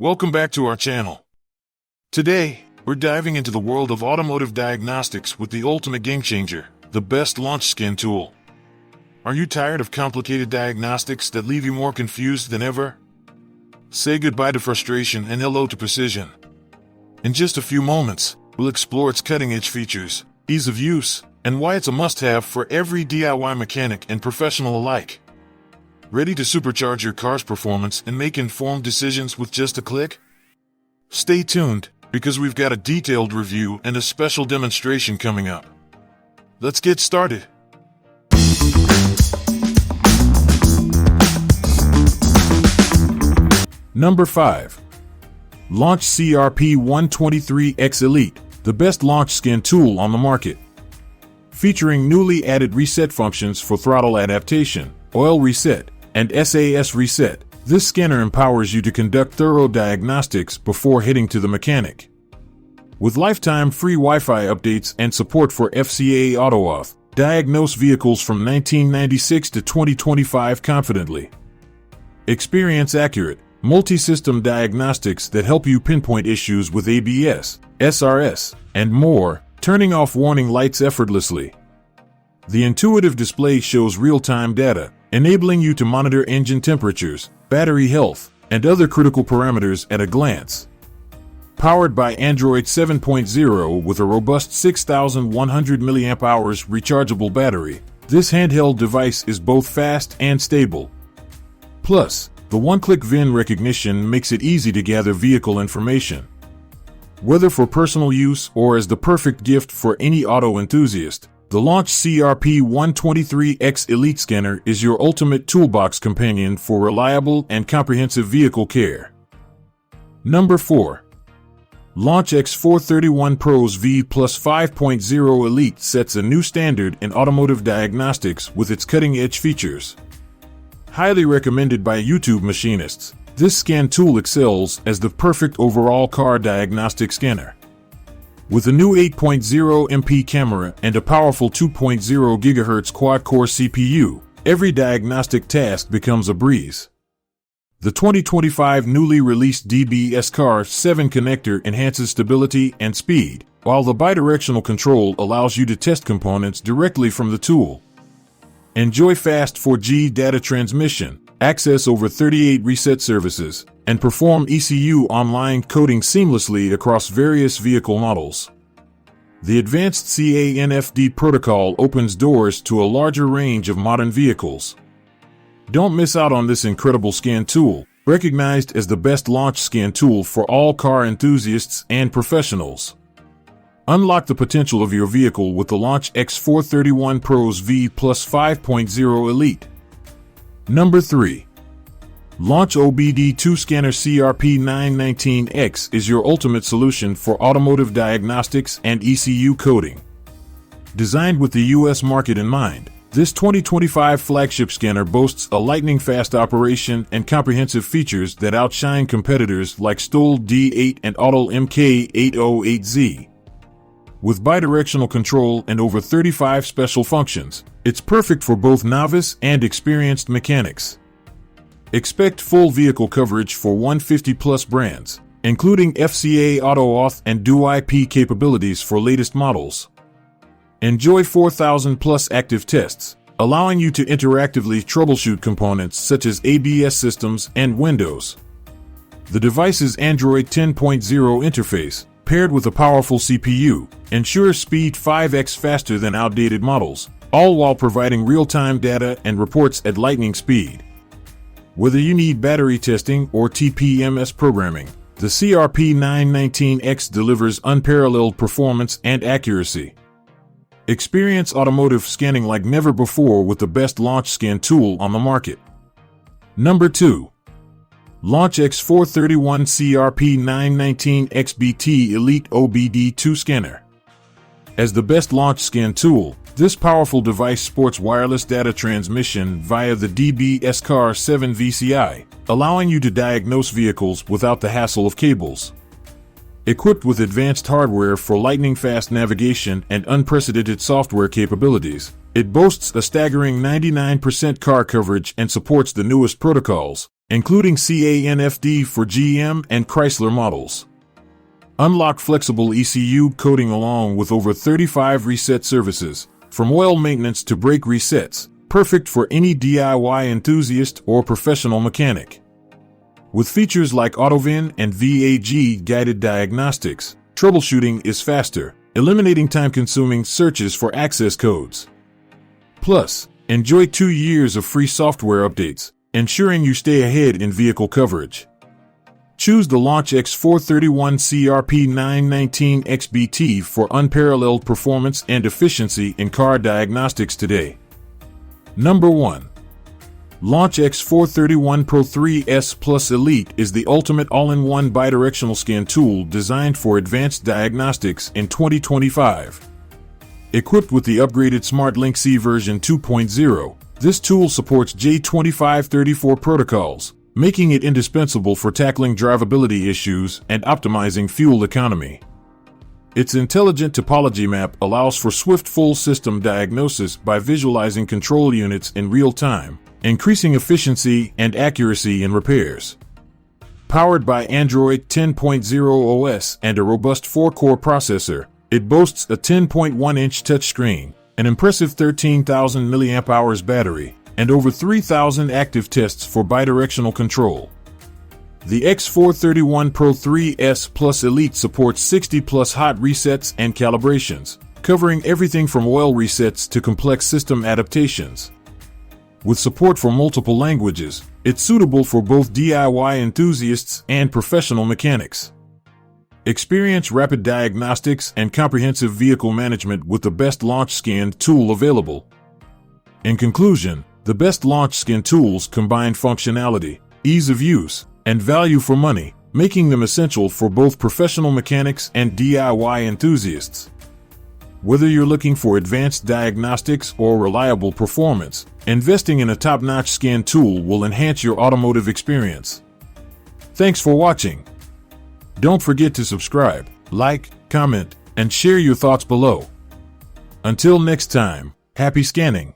Welcome back to our channel. Today, we're diving into the world of automotive diagnostics with the ultimate game changer, the best launch scan tool. Are you tired of complicated diagnostics that leave you more confused than ever? Say goodbye to frustration and hello to precision. In just a few moments, we'll explore its cutting-edge features, ease of use, and why it's a must-have for every DIY mechanic and professional alike. Ready to supercharge your car's performance and make informed decisions with just a click? Stay tuned, because we've got a detailed review and a special demonstration coming up. Let's get started. Number 5. Launch CRP123X Elite, the best launch scan tool on the market. Featuring newly added reset functions for throttle adaptation, oil reset, and SAS reset, this scanner empowers you to conduct thorough diagnostics before heading to the mechanic. With lifetime free Wi-Fi updates and support for FCA AutoAuth, diagnose vehicles from 1996 to 2025 confidently. Experience accurate, multi-system diagnostics that help you pinpoint issues with ABS, SRS, and more, turning off warning lights effortlessly. The intuitive display shows real-time data, enabling you to monitor engine temperatures, battery health, and other critical parameters at a glance. Powered by Android 7.0 with a robust 6,100 mAh rechargeable battery, this handheld device is both fast and stable. Plus, the one-click VIN recognition makes it easy to gather vehicle information. Whether for personal use or as the perfect gift for any auto enthusiast, the Launch CRP123X Elite Scanner is your ultimate toolbox companion for reliable and comprehensive vehicle care. Number 4. Launch X431 Pro's V Plus 5.0 Elite sets a new standard in automotive diagnostics with its cutting-edge features. Highly recommended by YouTube machinists, this scan tool excels as the perfect overall car diagnostic scanner. With a new 8.0 MP camera and a powerful 2.0 GHz quad-core CPU, every diagnostic task becomes a breeze. The 2025 newly released DBS-CAR7 connector enhances stability and speed, while the bidirectional control allows you to test components directly from the tool. Enjoy fast 4G data transmission, access over 38 reset services, and perform ECU online coding seamlessly across various vehicle models. The advanced CANFD protocol opens doors to a larger range of modern vehicles. Don't miss out on this incredible scan tool, recognized as the best launch scan tool for all car enthusiasts and professionals. Unlock the potential of your vehicle with the Launch X431 Pro's V Plus 5.0 Elite. Number 3. Launch OBD2 Scanner CRP919X is your ultimate solution for automotive diagnostics and ECU coding. Designed with the US market in mind, this 2025 flagship scanner boasts a lightning-fast operation and comprehensive features that outshine competitors like Stoll D8 and Autel MK808Z. With bidirectional control and over 35 special functions, it's perfect for both novice and experienced mechanics. Expect full vehicle coverage for 150-plus brands, including FCA AutoAuth and DoIP capabilities for latest models. Enjoy 4,000-plus active tests, allowing you to interactively troubleshoot components such as ABS systems and Windows. The device's Android 10.0 interface, paired with a powerful CPU, ensures speed 5x faster than outdated models, all while providing real-time data and reports at lightning speed. Whether you need battery testing or TPMS programming, the CRP919X delivers unparalleled performance and accuracy. Experience automotive scanning like never before with the best launch scan tool on the market. Number 2. Launch X431 CRP919XBT Elite OBD2 Scanner. As the best launch scan tool, this powerful device sports wireless data transmission via the DBS-CAR7 VCI, allowing you to diagnose vehicles without the hassle of cables. Equipped with advanced hardware for lightning-fast navigation and unprecedented software capabilities, it boasts a staggering 99% car coverage and supports the newest protocols, including CANFD for GM and Chrysler models. Unlock flexible ECU coding along with over 35 reset services, from oil maintenance to brake resets, perfect for any DIY enthusiast or professional mechanic. With features like AutoVIN and VAG guided diagnostics, troubleshooting is faster, eliminating time-consuming searches for access codes. Plus, enjoy 2 years of free software updates, ensuring you stay ahead in vehicle coverage. Choose the Launch X431 CRP919 XBT for unparalleled performance and efficiency in car diagnostics today. Number 1. Launch X431 Pro 3S Plus Elite is the ultimate all-in-one bidirectional scan tool designed for advanced diagnostics in 2025. Equipped with the upgraded SmartLink C version 2.0, this tool supports J2534 protocols, making it indispensable for tackling drivability issues and optimizing fuel economy. Its intelligent topology map allows for swift full system diagnosis by visualizing control units in real time, increasing efficiency and accuracy in repairs. Powered by Android 10.0 OS and a robust 4-core processor, it boasts a 10.1-inch touchscreen, an impressive 13,000 mAh battery, and over 3,000 active tests for bidirectional control. The X431 Pro 3S Plus Elite supports 60+ hot resets and calibrations, covering everything from oil resets to complex system adaptations. With support for multiple languages, it's suitable for both DIY enthusiasts and professional mechanics. Experience rapid diagnostics and comprehensive vehicle management with the best launch scan tool available. In conclusion, the best launch scan tools combine functionality, ease of use, and value for money, making them essential for both professional mechanics and DIY enthusiasts. Whether you're looking for advanced diagnostics or reliable performance, investing in a top-notch scan tool will enhance your automotive experience. Thanks for watching. Don't forget to subscribe, like, comment, and share your thoughts below. Until next time, happy scanning.